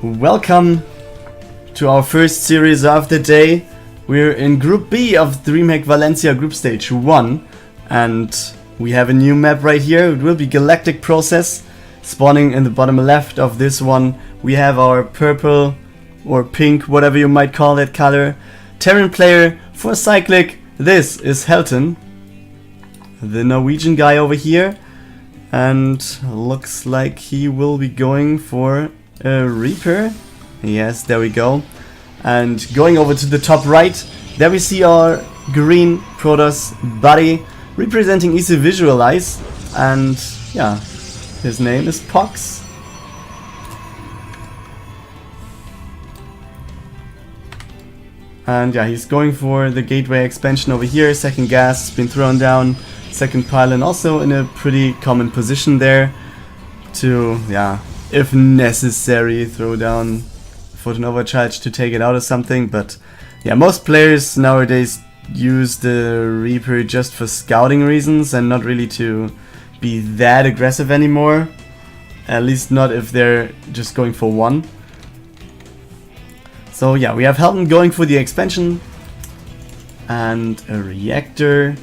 welcome to our first series of the day. We're in Group B of Dreamhack Valencia Group Stage 1, and we have a new map right here. It will be Galactic Process, spawning in the bottom left of this one. We have our purple or pink, whatever you might call that color, Terran player for Cyclic. This is Helten, the Norwegian guy over here, and looks like he will be going for a Reaper. Yes, there we go. And going over to the top right, there we see our green Protoss buddy representing Easy Visualize, and yeah, his name is POX. And yeah, he's going for the gateway expansion over here. Second gas has been thrown down, second pylon also in a pretty common position there to, yeah, if necessary, throw down Photon Overcharge to take it out or something. But yeah, most players nowadays use the Reaper just for scouting reasons and not really to be that aggressive anymore. At least not if they're just going for one. So yeah, we have Helten going for the expansion and a reactor.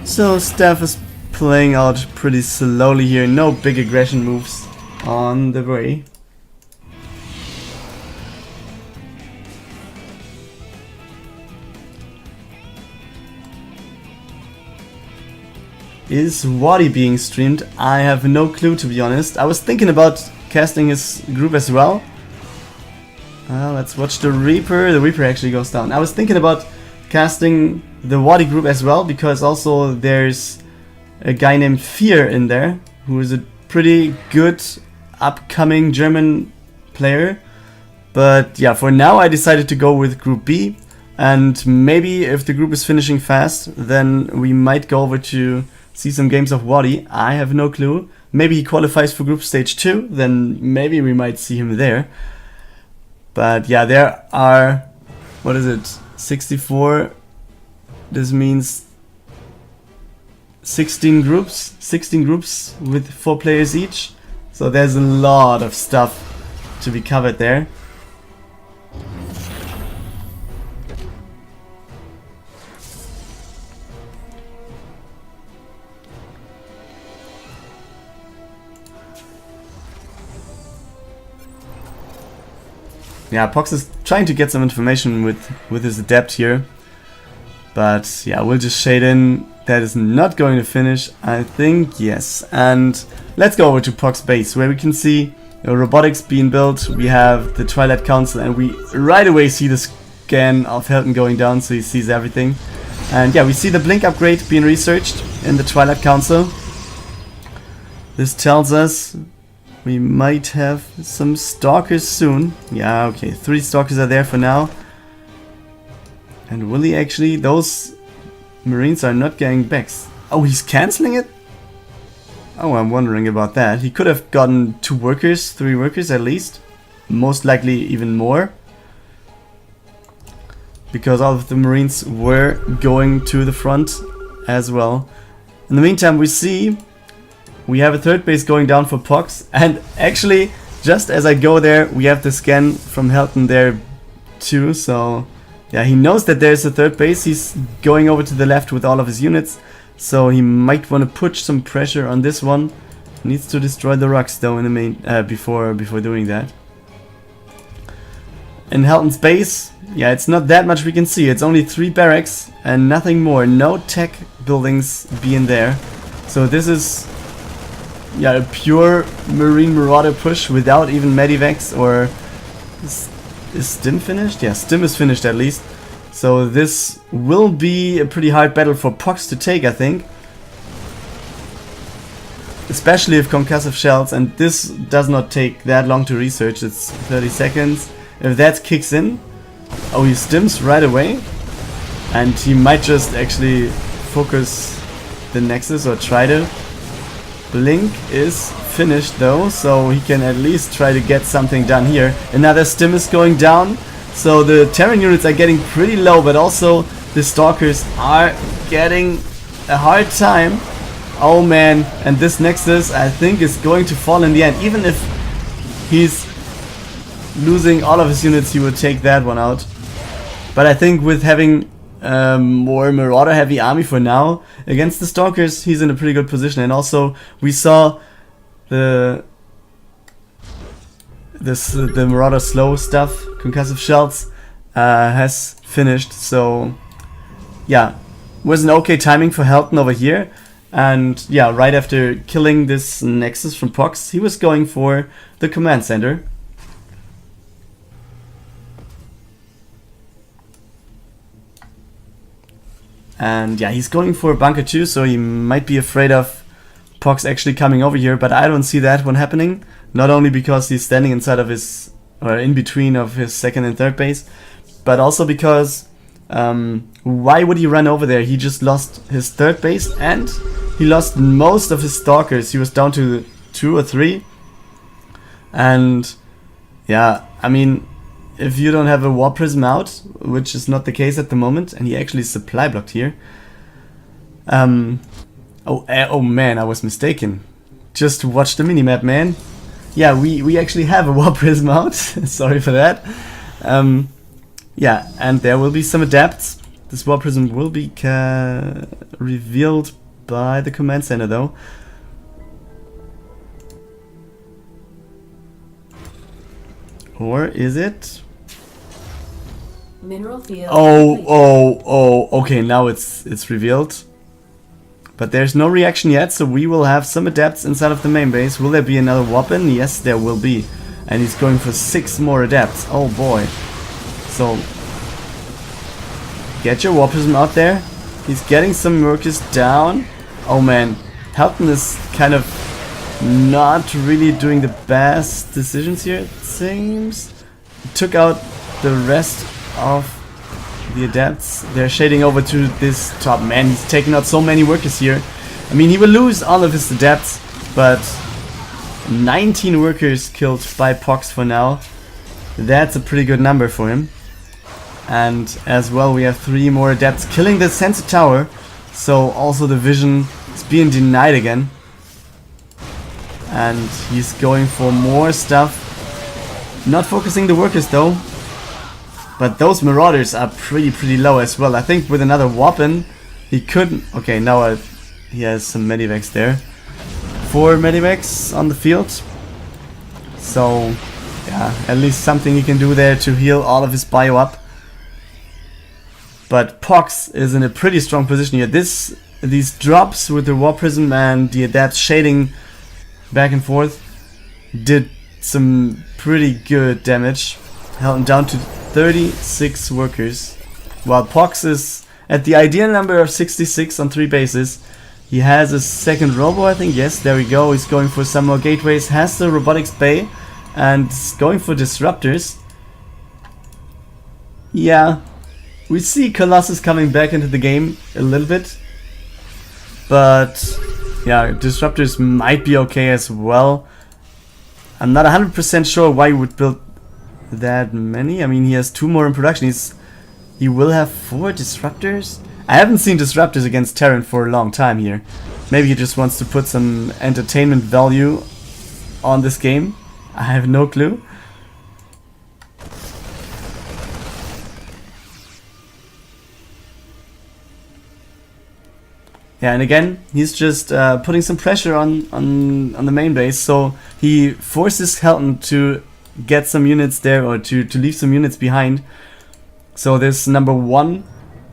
So Staff is playing out pretty slowly here, no big aggression moves on the way. Is Wadi being streamed? I have no clue, to be honest. I was thinking about casting his group as well. Let's watch the Reaper. The Reaper actually goes down. I was thinking about casting the Wadi group as well, because also there's a guy named Fear in there, who is a pretty good upcoming German player. But yeah, for now I decided to go with Group B, and maybe if the group is finishing fast, then we might go over to see some games of Wadi. I have no clue. Maybe he qualifies for Group Stage 2, then maybe we might see him there. But yeah, there are, what is it, 64, this means 16 groups with 4 players each. So there's a lot of stuff to be covered there. Yeah, POX is trying to get some information with his adept here. But yeah, we'll just shade in. That is not going to finish, I think, yes. And let's go over to POX base, where we can see robotics being built. We have the Twilight Council, and we right away see the scan of Helten going down, so he sees everything. And yeah, we see the blink upgrade being researched in the Twilight Council. This tells us we might have some stalkers soon. Yeah, okay, 3 stalkers are there for now. And will he actually, those Marines are not getting backs. Oh, he's cancelling it? Oh, I'm wondering about that. He could have gotten 2 workers, 3 workers at least. Most likely even more. Because all of the Marines were going to the front as well. In the meantime, we see we have a 3rd base going down for POX, and actually, just as I go there, we have the scan from Helten there too, so yeah, he knows that there's a 3rd base. He's going over to the left with all of his units, so he might want to push some pressure on this one. Needs to destroy the rocks though in the main before doing that. In Helten's base, yeah, it's not that much we can see. It's only 3 barracks and nothing more. No tech buildings being there, so this is, yeah, a pure Marine Marauder push without even medivacs. Or is Stim finished? Yeah, Stim is finished at least. So this will be a pretty hard battle for POX to take, I think. Especially if concussive shells, and this does not take that long to research, it's 30 seconds. If that kicks in, oh, he stims right away. And he might just actually focus the Nexus or try to. Blink is finished though, so he can at least try to get something done here. Another stim is going down, so the Terran units are getting pretty low, but also the Stalkers are getting a hard time. Oh man, and this Nexus I think is going to fall in the end. Even if he's losing all of his units, he would take that one out. But I think with having more Marauder heavy army for now against the Stalkers, he's in a pretty good position. And also we saw the Marauder slow stuff, concussive shells, has finished. So yeah, was an okay timing for Helten over here. And yeah, right after killing this Nexus from POX, he was going for the command center. And yeah, he's going for bunker 2, so he might be afraid of POX actually coming over here, but I don't see that one happening. Not only because he's standing inside of his, or in between of his second and third base, but also because why would he run over there? He just lost his third base and he lost most of his Stalkers. He was down to 2 or 3. And yeah, I mean, if you don't have a War Prism out, which is not the case at the moment, and he actually supply blocked here. Oh man, I was mistaken. Just watch the minimap, man. Yeah, we actually have a War Prism out. Sorry for that. Yeah, and there will be some adapts. This War Prism will be revealed by the command center though. Or is it? Mineral field. Okay, now it's revealed. But there's no reaction yet, so we will have some adapts inside of the main base. Will there be another weapon? Yes, there will be. And he's going for 6 more adapts. Oh boy. So get your War Prism out there. He's getting some workers down. Oh man, Helten is kind of not really doing the best decisions here, it seems. He took out the rest of the adapts. They're shading over to this top. Man, he's taking out so many workers here. I mean, he will lose all of his adapts, but 19 workers killed by POX for now. That's a pretty good number for him. And as well, we have 3 more adapts killing the sensor tower. So also the vision is being denied again. And he's going for more stuff. Not focusing the workers though. But those Marauders are pretty low as well. I think with another weapon he could... Okay, now he has some medivacs there. 4 medivacs on the field. So yeah, at least something he can do there to heal all of his bio up. But POX is in a pretty strong position here. These drops with the War Prism and the adapts shading back and forth did some pretty good damage. Held him down to 36 workers, while POX is at the ideal number of 66 on 3 bases. He has a second robo, I think. Yes, there we go. He's going for some more gateways, has the robotics bay, and is going for disruptors. Yeah, we see Colossus coming back into the game a little bit, but yeah, disruptors might be okay as well. I'm not 100% sure why he would build that many. I mean, he has 2 more in production. He will have 4 disruptors. I haven't seen disruptors against Terran for a long time here. Maybe he just wants to put some entertainment value on this game. I have no clue. Yeah, and again, he's just putting some pressure on the main base, so he forces Helten to get some units there, or to leave some units behind. So this number 1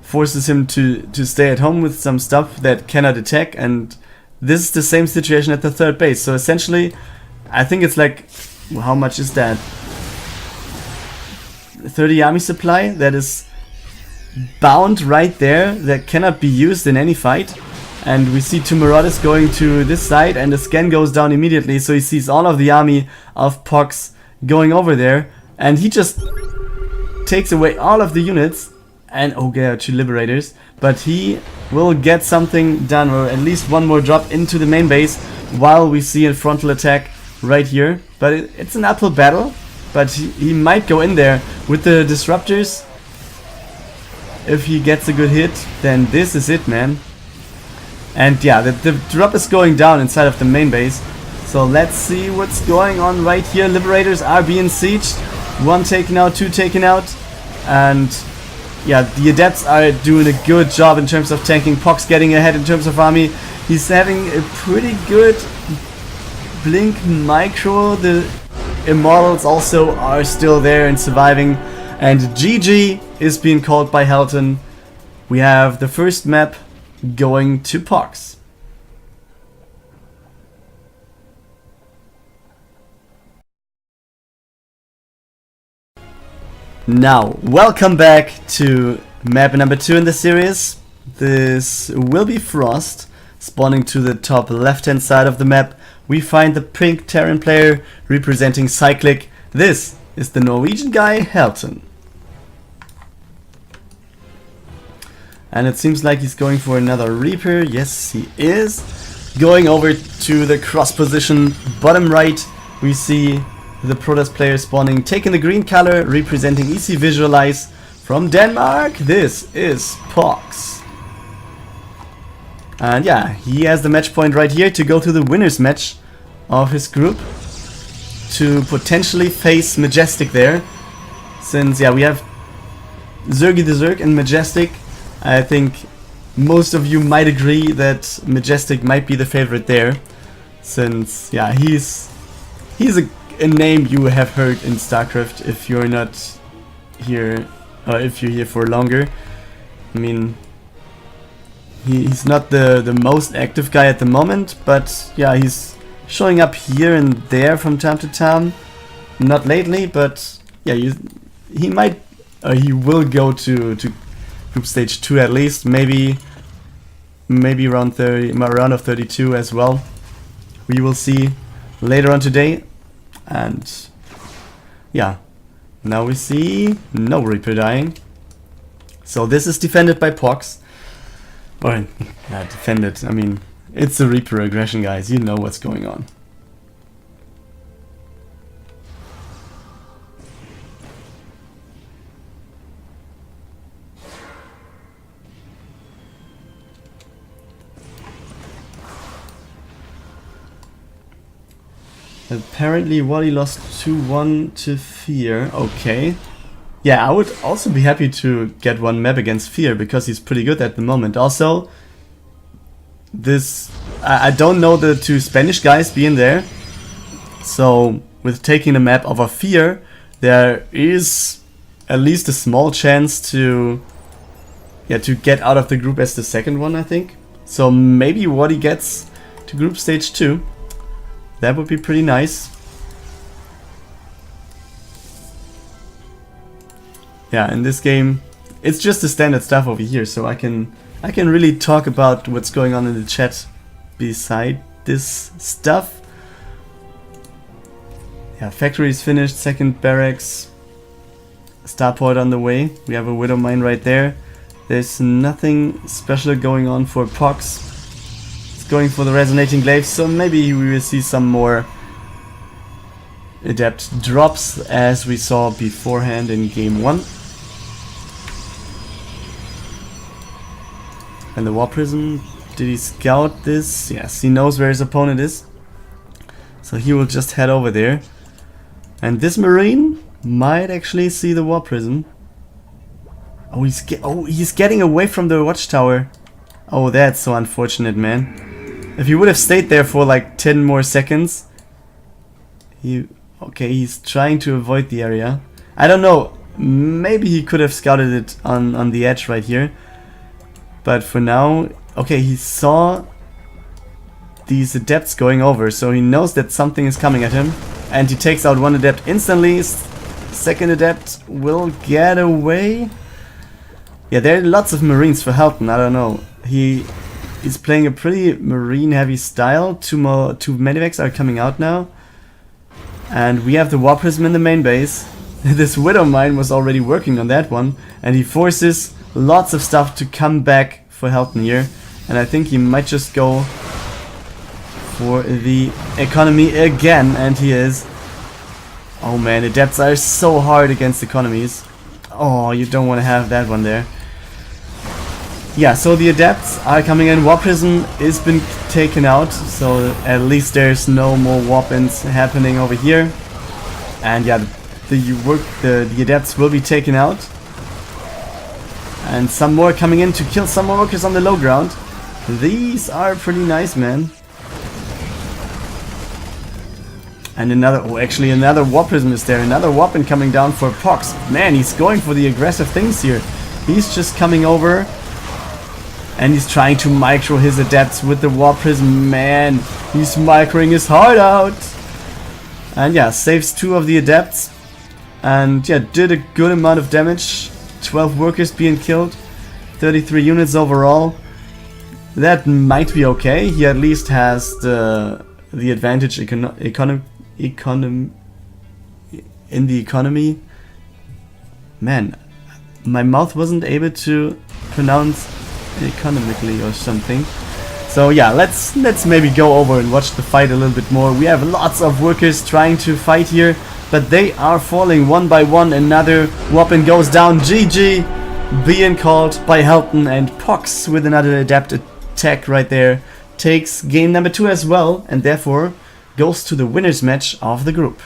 forces him to stay at home with some stuff that cannot attack, and this is the same situation at the third base. So essentially, I think it's like, how much is that? 30 army supply that is bound right there, that cannot be used in any fight. And we see 2 Marauders going to this side, and the scan goes down immediately, so he sees all of the army of POX going over there, and he just takes away all of the units. And oh, there are 2 Liberators, but he will get something done, or at least 1 more drop into the main base, while we see a frontal attack right here. But it's an uphill battle, but he might go in there with the disruptors. If he gets a good hit, then this is it, man. And yeah, the drop is going down inside of the main base, So let's see what's going on right here. Liberators are being sieged. 1 taken out, 2 taken out. And yeah, the Adepts are doing a good job in terms of tanking. POX getting ahead in terms of army. He's having a pretty good blink micro. The Immortals also are still there and surviving. And GG is being called by Helten. We have the first map going to POX. Now, welcome back to map number 2 in the series. This will be Frost. Spawning to the top left hand side of the map, we find the pink Terran player representing Cyclic. This is the Norwegian guy Helten. And it seems like he's going for another Reaper. Yes, he is. Going over to the cross position, bottom right, we see the Protoss player spawning, taking the green color, representing Easy Visualize from Denmark. This is POX. And yeah, he has the match point right here to go to the winners match of his group to potentially face Majestic there. Since yeah, we have Zergy the Zerg and Majestic. I think most of you might agree that Majestic might be the favorite there. Since yeah, he's a name you have heard in StarCraft if you're not here, or if you're here for longer. I mean, he's not the most active guy at the moment, but yeah, he's showing up here and there from time to time. Not lately, but yeah, he might, he will go to Group Stage 2 at least, maybe round 32 as well. We will see later on today. And yeah, now we see no Reaper dying. So this is defended by POX. Or yeah, defended, I mean, it's a Reaper aggression, guys, you know what's going on. Apparently Wally lost 2-1 to Fear. Okay. Yeah, I would also be happy to get one map against Fear because he's pretty good at the moment. Also, this I don't know the 2 Spanish guys being there. So with taking a map over Fear, there is at least a small chance to get out of the group as the second one, I think. So maybe Wally gets to Group Stage 2. That would be pretty nice. Yeah, in this game, it's just the standard stuff over here, so I can really talk about what's going on in the chat beside this stuff. Yeah, factory is finished, second barracks, starport on the way. We have a Widow Mine right there. There's nothing special going on for POX. Going for the resonating glaives, so maybe we will see some more adept drops as we saw beforehand in game 1. And the War Prism, did he scout this? Yes, he knows where his opponent is, so he will just head over there. And this Marine might actually see the War Prism. Oh, he's getting away from the watchtower. Oh, that's so unfortunate, man. If he would have stayed there for like 10 more seconds. Okay, he's trying to avoid the area. I don't know. Maybe he could have scouted it on the edge right here. But for now, okay, he saw these adepts going over, so he knows that something is coming at him. And he takes out one adept instantly. Second adept will get away. Yeah, there are lots of Marines for Helten, I don't know. He's playing a pretty marine heavy style. Two medivacs are coming out now. And we have the War Prism in the main base. This Widow Mine was already working on that one. And he forces lots of stuff to come back for Helten here. And I think he might just go for the economy again. And he is. Oh man, adepts are so hard against economies. Oh, you don't want to have that one there. Yeah, so the adepts are coming in. War Prism is been taken out, so at least there's no more weapons happening over here. And yeah, the adepts will be taken out. And some more coming in to kill some more workers on the low ground. These are pretty nice, man. And actually another War Prism is there. Another weapon coming down for POX. Man, he's going for the aggressive things here. He's just coming over and he's trying to micro his adepts with the War Prism. Man, he's microing his heart out. And yeah, saves 2 of the adepts. And yeah, did a good amount of damage. 12 workers being killed. 33 units overall. That might be okay. He at least has the advantage in the economy. Man, my mouth wasn't able to pronounce economically or something. So yeah, let's maybe go over and watch the fight a little bit more. We have lots of workers trying to fight here, but they are falling one by one. Another weapon goes down. GG being called by Helten, and POX with another adept attack right there takes game number 2 as well, and therefore goes to the winners match of the group.